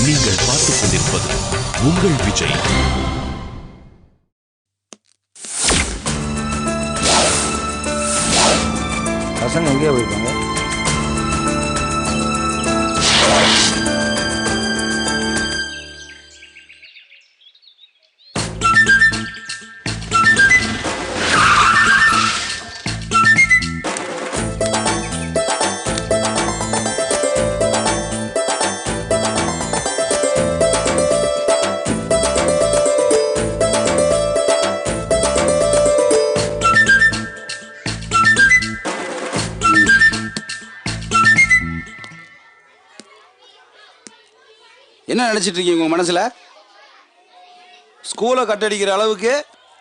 நீங்கள் பார்த்துக் கொண்டிருப்பது உங்கள் விஜய். பசங்க எங்கேயா போயிருக்காங்க? என்ன நினைச்சிட்டு இருக்கீங்க உங்க மனசுல? ஸ்கூலை கட்டடிக்கிற அளவுக்கு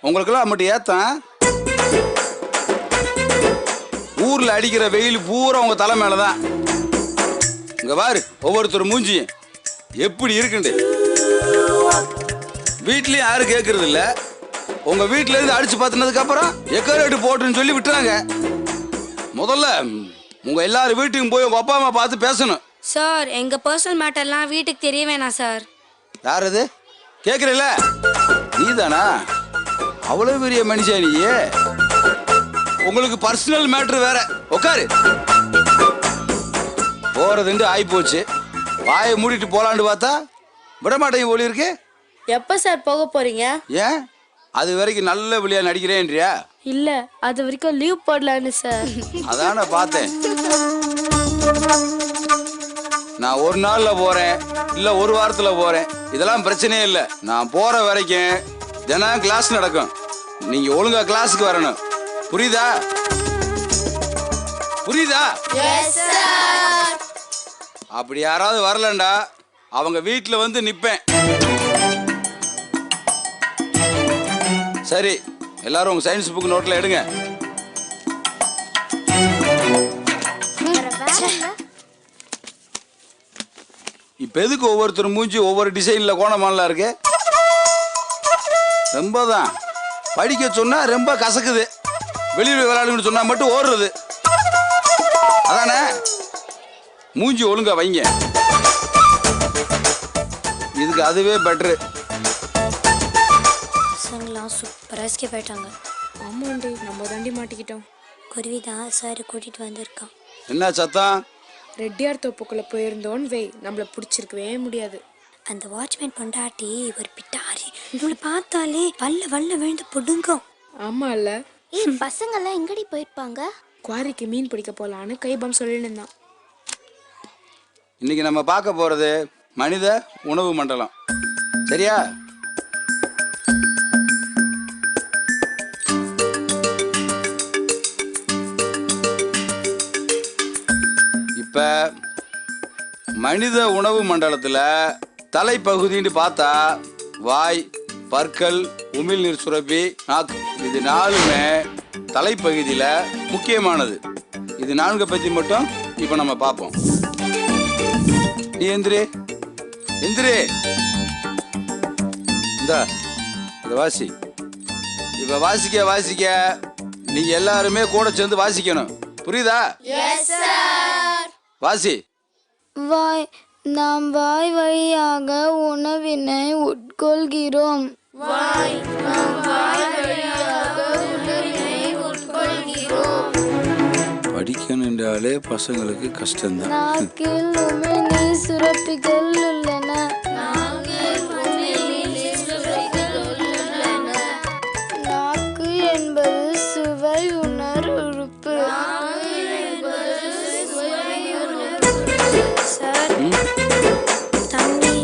உங்களுக்கெல்லாம் மட்டும் ஏத்தான். ஊர்ல அடிக்கிற வெயில் பூரா உங்க தலை மேலதான். இங்க பாரு, ஒவ்வொருத்தர் மூஞ்சியும் எப்படி இருக்குண்டு. வீட்லயும் யாரும் கேட்கறது இல்ல. உங்க வீட்டுல இருந்து அடிச்சு பார்த்துனதுக்கு அப்புறம் எக்கரேட்டு போட்டுன்னு சொல்லி விட்டுறாங்க. முதல்ல உங்க எல்லாரும் வீட்டுக்கும் போய் உங்க அப்பா அம்மா பார்த்து பேசணும். சார், எங்க பர்சனல் மேட்டர்லாம் வீட்டுக்கு தெரிய வேணாம் சார். யார் அது கேக்குறல? நீதானா? அவ்வளவு பெரிய மனுஷா நீ? உங்களுக்கு பர்சனல் மேட்டர் வேற. உட்காரு. போறதுண்டு ஆயி போச்சு. வாயை மூடிட்டு போலான்னு பார்த்தா விடமாட்டேங்க போலி இருக்கு. எப்ப சார் போக போறீங்க? ஏன் அது வரைக்கும் நல்ல விளையா நடிக்கிறேன்றியா? இல்ல, அது வரைக்கும் லீவ் போடலான்னு சார். அதான பார்த்தேன். நான் ஒரு நாள்ல போறேன், இல்ல ஒரு வாரத்துல போறேன், இதெல்லாம் பிரச்சனையே இல்ல. நான் போற வரைக்கும் தினம் கிளாஸ் நடக்கும். நீங்க ஒழுங்கா கிளாஸுக்கு வரணும். புரியுதா? புரியுதா? அப்படி யாராவது வரலண்டா அவங்க வீட்டுல வந்து நிப்பேன். சரி, எல்லாரும் உங்க சயின்ஸ் புக் நோட்ல எடுங்க. இப்ப எதுக்கு ஒவ்வொருத்தரும் மூஞ்சி ஒவ்வொரு டிசைன்ல கோணமானலாம் இருக்கு? ரொம்ப தான் படிக்க சொன்னா ரொம்ப கசக்குது. வெளியில விளையாடுன்னு சொன்னா மட்டும் ஓடுறது. அதானே? மூஞ்சி ஒழுங்கா வைங்க. இதுக்கு அதுவே பெட்ரு. பசங்களாம் சூப்பரா எஸ்கேப் ஆயிட்டாங்க. ஆமாண்டி, நம்ம தாண்டி மாட்டிக்கிட்டோம். குருவி தான் சார் கூட்டிட்டு வந்திருக்கான். என்ன சத்தம்? ரெட்டியார் தோப்புக்குள்ள போயிருந்தோன்னு வை, நம்மள பிடிச்சிருக்கவே முடியாது. அந்த வாட்ச்மேன் பொண்டாட்டி ஒரு பிட்டாரி. இவளை பார்த்தாலே வல்ல விழுந்து புடுங்கும். ஆமா இல்ல? பசங்கெல்லாம் எங்கடி போயிருப்பாங்க? குவாரிக்கு மீன் பிடிக்க போலான்னு கைபாம் சொல்லிட்டு இருந்தான். இன்னைக்கு நம்ம பார்க்க போறது மனித உணவு மண்டலம். சரியா? இப்ப மனித உணவு மண்டலத்துல தலைப்பகுதின்னு பார்த்தா வாய், பற்கள், உமிழ்நீர் சுரப்பி, நாக்கு, இது நாலுமே தலைப்பகுதியில முக்கியமானது. இது நான்கு பத்தி மட்டும் இப்ப நம்ம பார்ப்போம். நீ எந்திரி எந்திரி. இந்த வாசி. இப்ப வாசிக்க நீங்க எல்லாருமே கூட சேர்ந்து வாசிக்கணும். புரியுதா? வாசி. வாய், நாம் வாய் வழியாக உணவினை உட்கொள்கிறோம். படிக்கணுன்றாலே பசங்களுக்கு கஷ்டம்தான். நாக்கில் உமிழ்நீர் சுரப்பிகள் உள்ளன. நாக்கு என்பது சுவை உணர் உறுப்பு. சார், தண்ணி.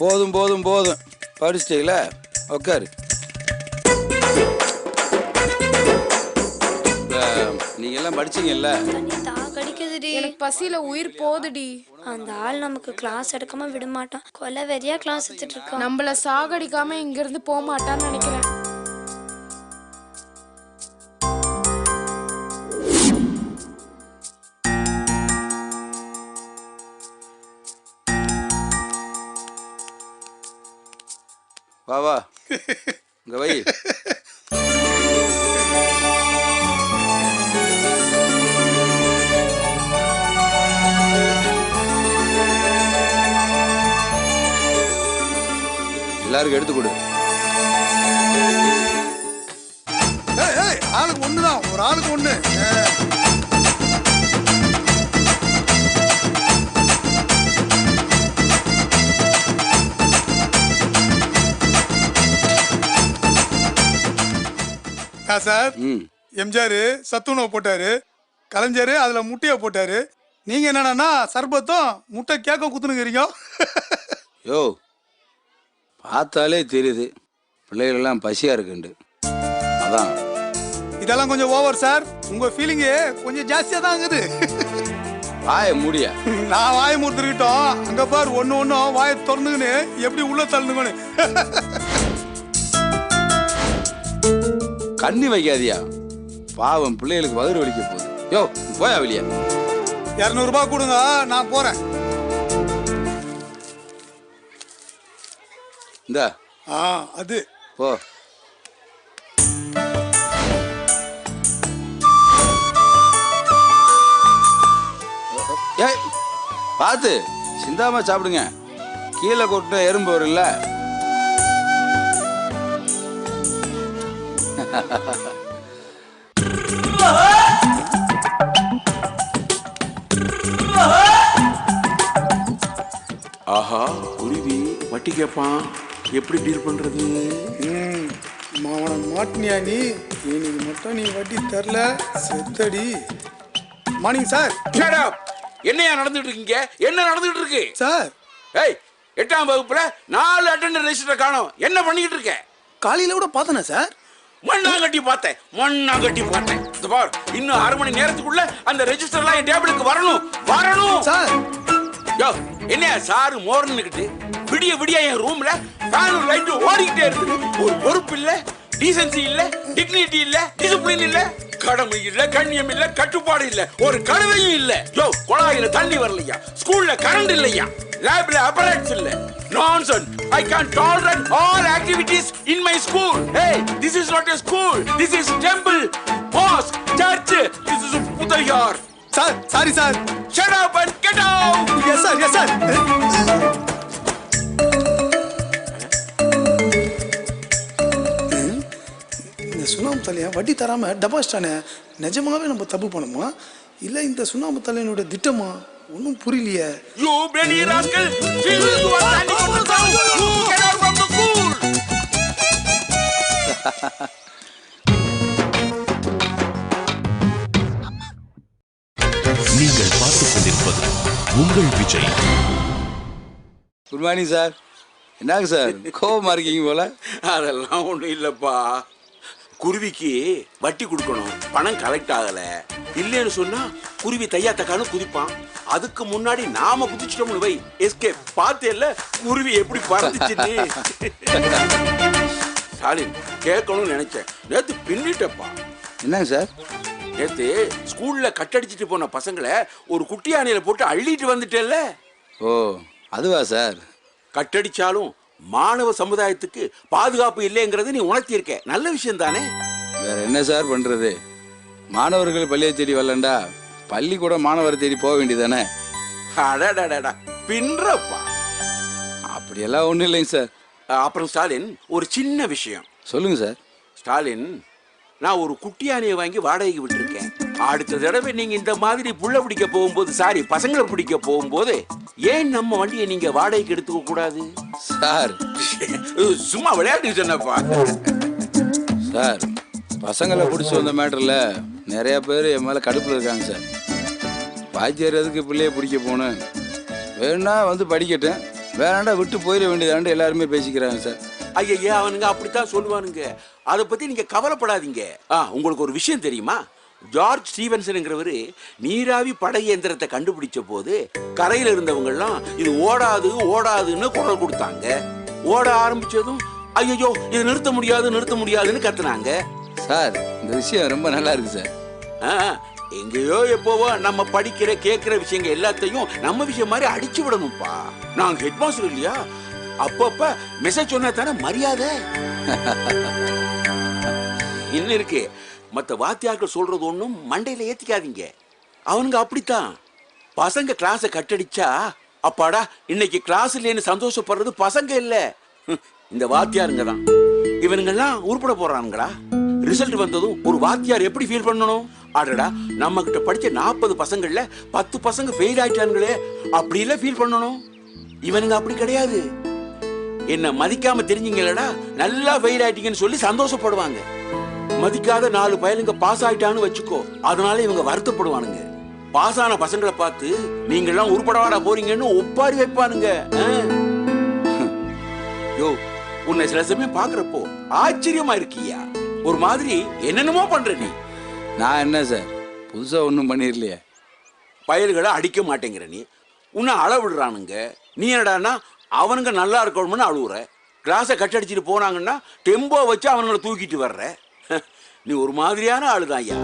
போதும் படிச்சிட்டீங்களா? உட்காரு. நீங்க எல்லாம் படிச்சீங்கல்ல? தண்ணி தாகடிக்குதுடி. எனக்கு பசியில உயிர் போகுதுடி. அந்த ஆள் நமக்கு கிளாஸ் எடுக்காம விட மாட்டான். கொலை வெறியா கிளாஸ் எடுத்துட்டு இருக்கான். நம்மள சாகடிக்காம இங்க இருந்து போக மாட்டான்னு நினைக்கிறேன். வா இங்க வை. எல்லாருக்கும் எடுத்து கொடு. ஆளுக்கு ஒண்ணுதான், ஒரு ஆளுக்கு ஒண்ணு. சார், எம்ஜிஆர் சத்துணவு போட்டாரு, கலைஞர் அதுல முட்டையை போட்டாரு. நீங்க என்னன்னா சர்பத்தும் முட்டை கேக்க குத்துனுங்கிறீங்க. யோ, பார்த்தாலே தெரியுது பிள்ளைகள் எல்லாம் பசியா இருக்குண்டு. அதான் இதெல்லாம் கொஞ்சம் ஓவர் சார். உங்க ஃபீலிங் கொஞ்சம் ஜாஸ்தியா தான் இருக்குது. வாய மூடியா. நான் வாய மூத்துக்கிட்டோம். அங்க பார் ஒன்னும் வாயை திறந்துங்கன்னு எப்படி உள்ள தள்ளுங்கன்னு. கண்ணி வைக்காதியா, பாவம் பிள்ளைகளுக்கு வயிறு வலிக்க போகுது. யோ போயா வெளியா. 200 ரூபாய் கொடுங்க, நான் போறேன். இந்த அது போ. ஏய் பார்த்து சிந்தாம சாப்பிடுங்க. கீழே கொட்டின எறும்பு வரும்ல. ஆஹா, குருவி வட்டி கேட்பான், எப்படி டீல் பண்றது? மாவன மாட்டினியா நீ? இன்னைக்கு மட்டும் நீ வட்டி தரல செத்தடி. Morning sir. என்னையா நடந்துட்டு இருக்கீங்க? என்ன நடந்துட்டு இருக்கு சார்? ஏய், 8ஆம் வகுப்புல 4 அட்டெண்டர் ரெஜிஸ்டர் காணோம். என்ன பண்ணிட்டு இருக்க? காலையில கூட பார்த்தனே சார். மண்ணாங்கட்டி பார்த்தேன். இந்த பார், இன்னும் 1/2 மணி நேரத்துக்குள்ள அந்த ரெஜிஸ்டர்லாம் என் டேபிளுக்கு வரணும் சார். யோ, என்னையா சாரு மோர்னுக்கிட்டு விடிய விடிய என் ரூம்ல ஃபேன் லைட் ஓடிக்கிட்டே இருக்குது. ஒரு பொறுப்பு இல்ல, டீசன்சி இல்ல, டிக்னிட்டி இல்ல, டிசிப்ளின் இல்ல, கடமை இல்ல, கண்ணியம் இல்ல, கட்டுப்பாடு இல்ல, ஒரு கழுதையும் இல்ல. யோ, குழாயில தண்ணி வரலையா, ஸ்கூல்ல கரண்ட் இல்லையா, லேப்ல அப்பரேட்ஸ் இல்ல. Nonsense! I can't tolerate all activities in my school. Hey, this is not a school. This is temple, mosque, church. This is a putayar. Sir, sorry sir. Shut up and get out. Yes sir, yes sir. இந்த சுண்ணாம்பு தலையா வட்டி தராம டபாஸ்டானே, நிஜமாவே நம்ம தப்பு பண்ணுமா இல்ல இந்த சுண்ணாம்பு தலையனோட திட்டமா? ஒன்றும் புரியலையே. You bloody rascal! You are standing on the ground. You get out from the school. நீங்கள் பார்த்துக் கொண்டிருப்பது உங்கள் விஜய். Good morning sir. என்னங்க சார் கோபமா இருக்கீங்க போல? அதெல்லாம் ஒண்ணும் இல்லப்பா. குருவிக்கு வட்டி கொடுக்கணும், பணம் கலெக்ட் ஆகல. இல்லைன்னு சொன்னா குருவி தையா தக்கான்னு குதிப்பான். அதுக்கு முன்னாடி நாம குதிச்சிட்டோம்னு வை, எஸ்கேப். பார்த்தேல்ல குருவி எப்படி பறந்துச்சுன்னு. ஸ்டாலின், கேட்கணும்னு நினைச்சேன், நேத்து பின்னிட்டப்பா. என்னங்க சார்? நேத்து ஸ்கூல்ல கட்டடிச்சிட்டு போன பசங்களை ஒரு குட்டி யானையில போட்டு அள்ளிட்டு வந்துட்டேல்ல. ஓ, அதுவா சார்? கட்டடிச்சாலும் மாணவ சமுதாயத்துக்கு பாதுகாப்பு இல்லைங்கிறது நீ உணர்த்தியிருக்க. நல்ல விஷயம் தானே? வேற என்ன சார் பண்றது? மாணவர்கள் பள்ளியை தேடி வரலண்டா பள்ளி கூட மாணவரை தேடி போக வேண்டியதானே? அடடடடா, பின்றப்பா. அப்படியெல்லாம் ஒன்றும் இல்லைங்க சார். அப்புறம் ஸ்டாலின், ஒரு சின்ன விஷயம் சொல்லுங்க சார். ஸ்டாலின், நான் ஒரு குட்டி யானையை வாங்கி வாடகைக்கு விட்டுருக்கேன். அடுத்த தடவை நீங்க இந்த மாதிரி புள்ள பிடிக்க போகும்போது, சாரி பசங்களை பிடிக்க போகும்போது, ஏன் நம்ம வண்டியை நீங்க வாடகைக்கு எடுத்துக்க கூடாது? சார் சும்மா விளையாட்டு சொன்னப்பா. சார், பசங்களை பிடிச்சி வந்த மேட்டரில் நிறைய பேர் என் மேலே கடுப்பில் இருக்காங்க சார். பாய்ச்சேறதுக்கு பிள்ளைய பிடிக்க போகணும், வேணா வந்து படிக்கட்டும், வேணாண்டா விட்டு போயிட வேண்டியதாண்டு எல்லாருமே பேசிக்கிறாங்க சார். ஐயா, அவனுங்க அப்படித்தான் சொல்லுவானுங்க. அதை பத்தி நீங்க கவலைப்படாதீங்க. உங்களுக்கு ஒரு விஷயம் தெரியுமா? ஜார்ஜ் ஸ்டீவன்சன்ங்கிறவரு நீராவி படகு இயந்திரத்தை கண்டுபிடிச்ச போது கரையில இருந்தவங்க எல்லாம் இது ஓடாதுன்னு குரல் கொடுத்தாங்க. ஓட ஆரம்பிச்சதும் ஐயோ இது நிறுத்த முடியாதுன்னு கத்துனாங்க. சார், இந்த விஷயம் ரொம்ப நல்லா இருக்கு சார். எங்கேயோ எப்போவோ நம்ம படிக்கிற கேட்கிற விஷயங்க எல்லாத்தையும் நம்ம விஷயம் மாதிரி அடிச்சு விடணும்ப்பா. நாங்க ஹெட் மாஸ்டர் இல்லையா? அப்பப்ப மெசேஜ் சொன்னா தானே மரியாதை. இன்னும் இருக்கு, மற்ற வாத்தியார்கள் சொல்றது ஒன்றும் மண்டையில ஏத்திக்காதீங்க. அவனுங்க அப்படித்தான். பசங்க கிளாஸை கட்டடிச்சா அப்பாடா இன்னைக்கு கிளாஸ் இல்லைன்னு சந்தோஷப்படுறது பசங்க இல்ல, இந்த வாத்தியாருங்க தான். இவனுங்கெல்லாம் உருப்பட போறானுங்களா? ரிசல்ட் வந்ததும் ஒரு வாத்தியார் எப்படி ஃபீல் பண்ணணும்? அடடா, நம்ம கிட்ட படிச்ச 40 பசங்கள்ல 10 பசங்க ஃபெயில் ஆயிட்டானுங்களே, அப்படி இல்ல ஃபீல் பண்ணணும். இவனுங்க அப்படி கிடையாது. என்ன மதிக்காம தெரிஞ்சீங்களடா, நல்லா ஃபெயில் ஆயிட்டீங்கன்னு சொல்லி சந்தோஷப்படுவாங்க. மதிக்காத 4 பயலுங்க பாஸ் ஆயிட்டான்னு வச்சுக்கோ, அதனால இவங்க வருத்தப்படுவானுங்க. பாஸ் ஆன பசங்களை பார்த்து நீங்க எல்லாம் உருப்படவாடா போறீங்கன்னு ஒப்பாரி வைப்பானுங்க. யோ, உன்னை சில சமயம் பாக்குறப்போ ஆச்சரியமா இருக்கியா? ஒரு மாதிரி என்னென்னமோ பண்ற நீ. நான் என்ன சார் புதுசாக ஒன்றும் பண்ணிடலையே. பயல்களை அடிக்க மாட்டேங்கிற நீ, உன்னை அளவிடுறானுங்க. நீ என்னடான்னா அவனுங்க நல்லா இருக்கணும்னு அழுவுற. கிளாஸை கட்டடிச்சிட்டு போனாங்கன்னா டெம்போ வச்சு அவனுங்களை தூக்கிட்டு வர்ற. நீ ஒரு மாதிரியான ஆளுதான் ஐயா.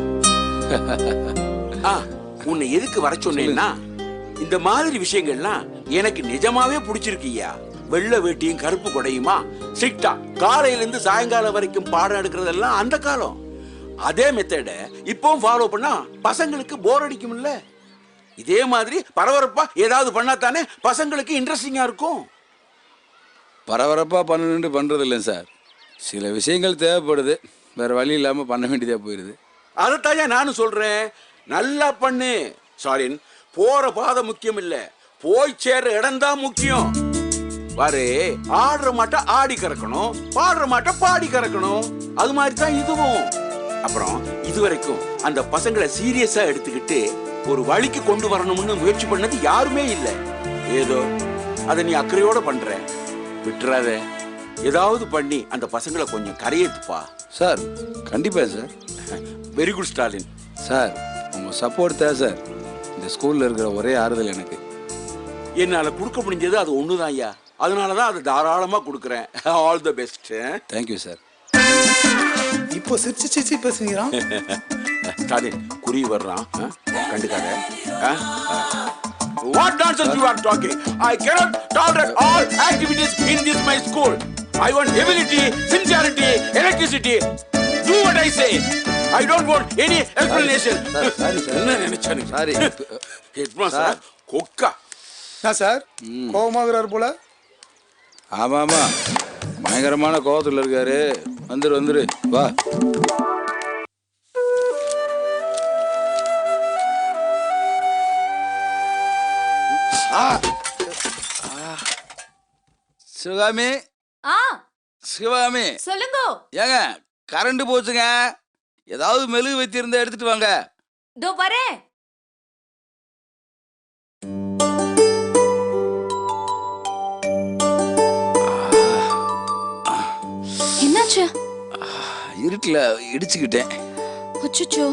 உன்னை எதுக்கு வர சொன்னேன்னா, இந்த மாதிரி விஷயங்கள்லாம் எனக்கு நிஜமாவே பிடிச்சிருக்கியா. வெள்ளை வேட்டியும் கருப்பு கொடையுமா ஸ்ட்ரிக்டா காலையில இருந்து சாயங்காலம் வரைக்கும் பாடம் எடுக்கிறதெல்லாம் அந்த காலம். அதே மெத்தட இப்பவும் ஃபாலோ பண்ணா பசங்களுக்கு போர் அடிக்கும்ல. இதே மாதிரி பரபரப்பா ஏதாவது பண்ணா தானே பசங்களுக்கு இன்ட்ரெஸ்டிங்கா இருக்கும். பரபரப்பாக பண்ணணுன்ட்டு பண்ணுறது இல்லை சார். சில விஷயங்கள் தேவைப்படுது, வேறு வழி இல்லாமல் பண்ண வேண்டியதாக போயிடுது. அதைத்தான் நானும் சொல்றேன். நல்லா பண்ணு. சாரின், போற பாதை முக்கியம் இல்ல, போய் சேர்ற இடம் தான் முக்கியம். பாரு, ஆடுற மாட்ட ஆடி கறக்கணும், பாடுற மாட்ட பாடி கறக்கணும். அது மாதிரி தான் இதுவும். அப்புறம் இதுவரைக்கும் அந்த பசங்களை சீரியஸா எடுத்துக்கிட்டு ஒரு வழிக்கு கொண்டு வரணும்னு முயற்சி பண்ணது யாருமே இல்லை. ஏதோ அதை நீ அக்கறையோட பண்ற. விட்டுறாத. ஏதாவது பண்ணி அந்த பசங்களை கொஞ்சம் கரையேத்துப்பா. சார் கண்டிப்பாக sir. Very good Stalin. Sir உங்கள் சப்போர்ட் தான் சார் இந்த ஸ்கூலில் இருக்கிற ஒரே ஆறுதல் எனக்கு. என்னால கொடுக்க முடிஞ்சது அது ஒண்ணுதான் ஐயா. அதனாலதான் அதை தாராளமா கொடுக்குறேன். All the best. Thank you sir. இப்போ சிரிச்சு சிரிச்சு பேசுகிறான். ஸ்டாலின் குறி வர்றான், கண்டுக்காத. What nonsense you are talking? I cannot tolerate all activities in this my school. I want ability, sincerity, electricity. Do what I say. I don't want any explanation. Sorry, sir. என்ன நினைச்சானு? Sorry. Headmaster கொக்கா. நான் sir கோபமாகிறார் போல. ஆமாம் ஆமாம், பயங்கரமான கோபத்தில் இருக்காரு. வந்துரு வா. சிவகாமி, சிவகாமி, சொல்லுங்க. ஏங்க கரண்ட் போச்சுங்க, ஏதாவது மெழுகு வச்சிருந்தா எடுத்துட்டு வாங்க. இதோ வரேன். என்னாச்சு? இருட்டில் இடிச்சுக்கிட்டேன். அச்சச்சோ,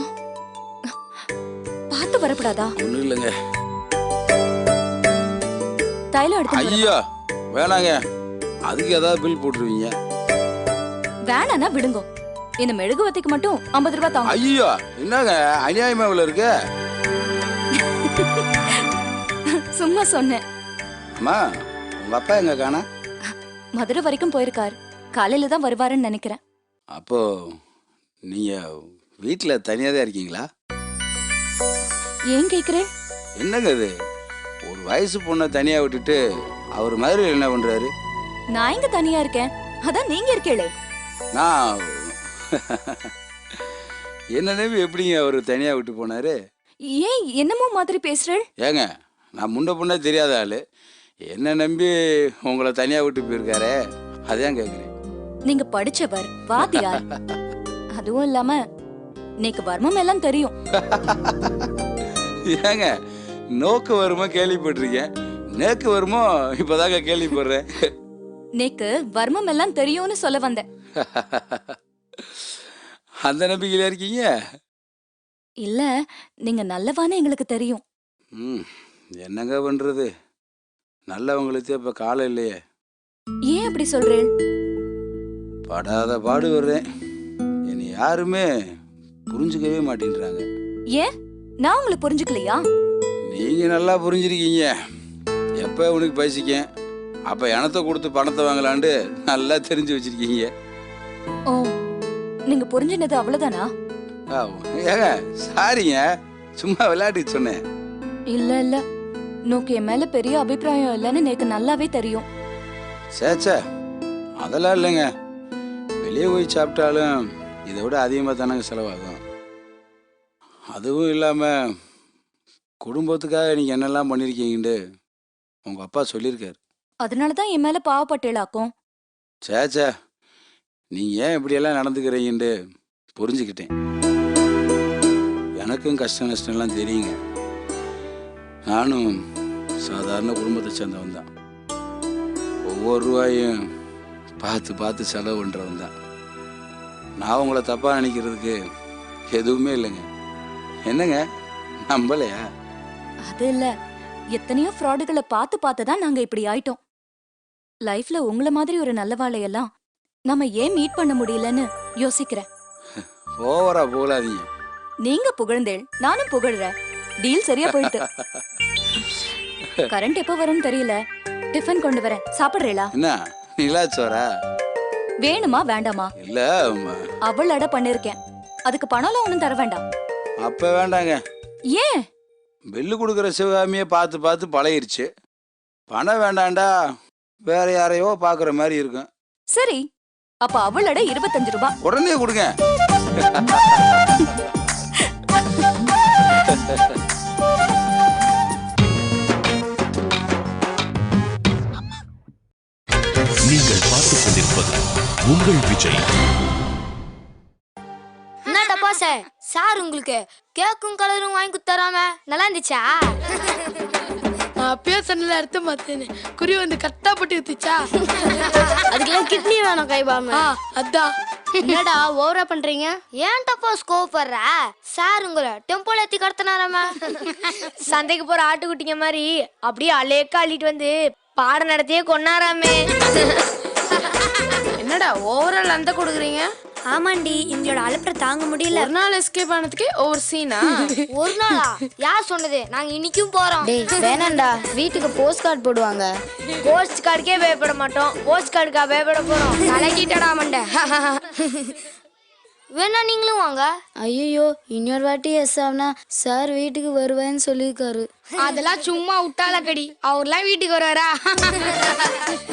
பார்த்து வரப்படாதா? ஒன்றும் இல்லைங்க. தைலம் எடுத்து. ஐயா வேணாங்க, அதுக்கு ஏதாவது பில் போட்டுருவீங்க. வேணானா விடுங்க. இந்த மெழுகுவத்திக்கு மட்டும் 50 ரூபாய் தாங்க. ஐயோ என்னங்க அநியாயமா இவ்வளவு இருக்கு. சும்மா சொன்னேன். அம்மா, உங்க அப்பா எங்க காணா? மதுரை வரைக்கும் போயிருக்காரு. காலையில தான் வருவாருன்னு நினைக்கிறேன். அப்போ நீங்க வீட்டுல தனியா தான் இருக்கீங்களா? ஏன் கேக்குறேன்? என்னங்க இது, ஒரு வயசு பொண்ணை தனியா விட்டுட்டு அவர் மாதிரி என்ன பண்றாரு? நான் இங்க தனியா இருக்கேன், அதான் நீங்க இருக்கீங்களே. நான் என்ன நம்பி எப்படிங்க அவர் தனியா விட்டு போனாரு? ஏன் என்னமோ மாதிரி பேசுறேன்? ஏங்க, நான் முன்ன பொண்ணே தெரியாத ஆளு, என்ன நம்பி உங்களை தனியா விட்டு போயிருக்காரே, அதான் கேக்குறேன். நீங்க படிச்சவர், வாத்தியார், அதுவும் இல்லாம நீக்கு வர்மம் எல்லாம் தெரியும். ஏங்க, நோக்கு வருமோ கேள்விப்பட்டிருக்கேன், நேக்கு வருமோ இப்பதாங்க கேள்விப்படுறேன். நீக்கு வர்மம் எல்லாம் தெரியும்னு சொல்ல வந்தேன். அந்த நம்பிக்கையில இருக்கீங்க? இல்ல, நீங்க நல்லவானே எங்களுக்கு தெரியும். என்னங்க பண்றது, நல்லவங்களுக்கு இப்ப காலம் இல்லையே. ஏன் அப்படி சொல்றேன்? படாத பாடு வர்றேன், என்னை யாருமே புரிஞ்சுக்கவே மாட்டேன்றாங்க. ஏன் நான் உங்களை புரிஞ்சுக்கலையா? நீங்க நல்லா புரிஞ்சிருக்கீங்க. எப்ப உனக்கு பைசிக்க அப்ப எனத்தை கொடுத்து பணத்தை வாங்கலான்ட்டு நல்லா தெரிஞ்சு வச்சிருக்கீங்க. ஓ, நீங்க புரிஞ்சுனது அவ்வளவுதானா? ஏங்க சாரிங்க, சும்மா விளையாட்டுக்கு சொன்னேன். இல்ல, நோக்கு என் மேல பெரிய அபிப்பிராயம் இல்லைன்னு எனக்கு நல்லாவே தெரியும். சேச்சா, அதெல்லாம் இல்லைங்க. வெளியே போய் சாப்பிட்டாலும் இதை விட அதிகமாக தானங்க செலவாகும். அதுவும் இல்லாமல் குடும்பத்துக்காக நீங்கள் என்னெல்லாம் பண்ணியிருக்கீங்கன்ட்டு உங்கள் அப்பா சொல்லியிருக்காரு. அதனாலதான் என் மேல பாவப்பட்டேளாக்கும். சேச்சே, நீங்கள் ஏன் இப்படியெல்லாம் நடந்துக்கிறீங்கன்ட்டு புரிஞ்சுக்கிட்டேன். எனக்கும் கஷ்ட நஷ்டம்லாம் தெரியுங்க. நானும் சாதாரண குடும்பத்தை சேர்ந்தவன் தான். ஒவ்வொரு ரூபாயும் பார்த்து பார்த்து செலவு பண்ணுறவன் தான். நான் உங்களை தப்பாக நினைக்கிறதுக்கு எதுவுமே இல்லைங்க. என்னங்க நம்பலையா? அது இல்ல, எத்தனையோ ஃப்ராடுகளை பார்த்து பார்த்து தான் நாங்க இப்படி ஆயிட்டோம். லைஃப்ல உங்கள மாதிரி ஒரு நல்லவாளையெல்லாம் நம்ம ஏன் மீட் பண்ண முடியலன்னு யோசிக்கிறேன். ஓவரா போகலாதீங்க. நீங்க புகழ்ந்தேள், நானும் புகழ்றேன். டீல் சரியா போயிட்டு. கரண்ட் எப்போ வரும்னு தெரியல. டிஃபன் கொண்டு வரேன், சாப்பிடுறீங்களா? என்ன நிலாச்சோரா? வேணுமா வேண்டாமா? இல்ல அவள் அடை பண்ணிருக்கேன், அதுக்கு பணம்லாம் ஒண்ணும் தர வேண்டாம். அப்ப வேண்டாங்க. ஏன்? பில்லு கொடுக்குற சிவகாமியை பார்த்து பார்த்து பழகிருச்சு. பணம் வேண்டாண்டா வேற யாரையோ பாக்குற மாதிரி இருக்கும். சரி, அப்ப அவள் அடை 25 ரூபாய். உடனே கொடுங்க. நீங்கள் பார்த்துக் கொண்டிருப்பது உங்கள் விஜய். என்ன டப்பாசே சார் உங்களுக்கு கேக்கும் கலரும் வாங்கி கொடுத்தாராம நல்லா இருந்துச்சா? நான் அப்பயே சொன்னல அர்த்த மாத்தேன்னு குறி வந்து கரெக்டா போட்டு வித்துச்சா? அதுக்கெல்லாம் கிட்னி வேணும் கைபாம. அதான். என்னடா ஓவரா பண்றீங்க? ஏன் டப்பா ஸ்கோப் வர்ற? சார் உங்களை டெம்போல ஏத்தி கடத்தினாராம. சந்தைக்கு போற ஆட்டுக்குட்டிங்க மாதிரி அப்படியே அலேக்கா அள்ளிட்டு வந்து பாடம் நடத்தியே கொண்டாராமே. என்னடா ஓவரால் அந்த கொடுக்குறீங்க? ஆமாண்டி, இவங்களோட அலப்பறை தாங்க முடியல. ஒரு நாள் எஸ்கேப் ஆனதுக்கே ஒரு சீனா? ஒரு நாளா? யார் சொன்னது? நாங்க இன்னைக்கும் போறோம். வேணாண்டா, வீட்டுக்கு போஸ்ட் கார்டு போடுவாங்க. போஸ்ட் கார்டுக்கே பயப்பட மாட்டோம், போஸ்ட் கார்டுக்கா பயப்பட போறோம்? தலைக்கிட்டடா மண்ட. வேணா நீங்களும் வாங்க. ஐயோ, இன்னொரு வாட்டி எஸ் ஆகுனா சார் வீட்டுக்கு வருவேன்னு சொல்லியிருக்காரு. அதெல்லாம் சும்மா விட்டால கடி, அவர்லாம் வீட்டுக்கு வருவாரா?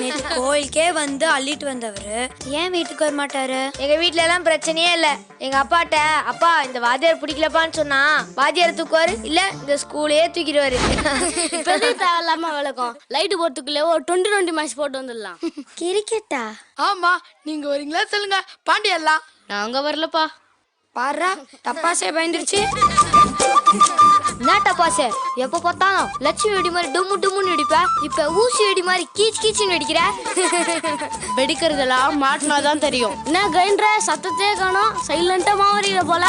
நேற்று கோயிலுக்கே வந்து அள்ளிட்டு வந்தவரு ஏன் வீட்டுக்கு வர மாட்டாரு? எங்க வீட்ல எல்லாம் பிரச்சனையே இல்ல. எங்க அப்பாட்ட அப்பா இந்த வாத்தியார் பிடிக்கலப்பான்னு சொன்னா வாத்தியார் தூக்குவாரு, இல்ல இந்த ஸ்கூலே தூக்கிடுவாரு. தேவையில்லாம விளக்கம் லைட்டு போறதுக்குள்ளே ஒரு 20 மேட்ச் போட்டு வந்துடலாம். கிரிக்கெட்டா? ஆமா, நீங்க வரீங்களா சொல்லுங்க. பாண்டியல்லாம் நாங்க வரலப்பா. பாரு டப்பாசே பயந்துருச்சு. என்ன டப்பாசே எப்ப பார்த்தாலும் லட்சுமி வெடி மாதிரி டும்மு டும்முன்னு வெடிப்ப, இப்ப ஊசி வெடி மாதிரி கீச் கீச்சுன்னு வெடிக்கிற. வெடிக்கிறதெல்லாம் மாட்டினாதான் தெரியும். என்ன கிரைண்டர சத்தத்தையே காணோம், சைலண்டா மாவறியில போல.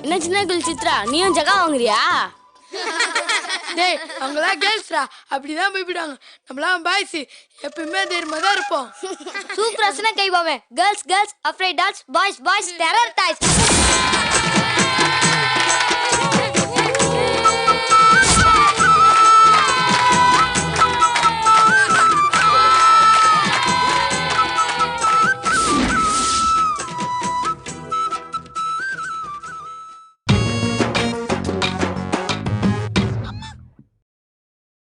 என்ன சின்ன கிள் சித்ரா, நீயும் ஜகா வாங்குறியா? டேய், அவங்களாம் கேர்ள்ஸ்ரா, அப்படிதான் போய்விடுவாங்க. நம்மளாம் பாய்ஸ், எப்பயுமே தைரியமா தான் இருப்போம். சூப்பர் அசனா கைபாவே. Girls girls, afraid dolls, boys boys, terror toys.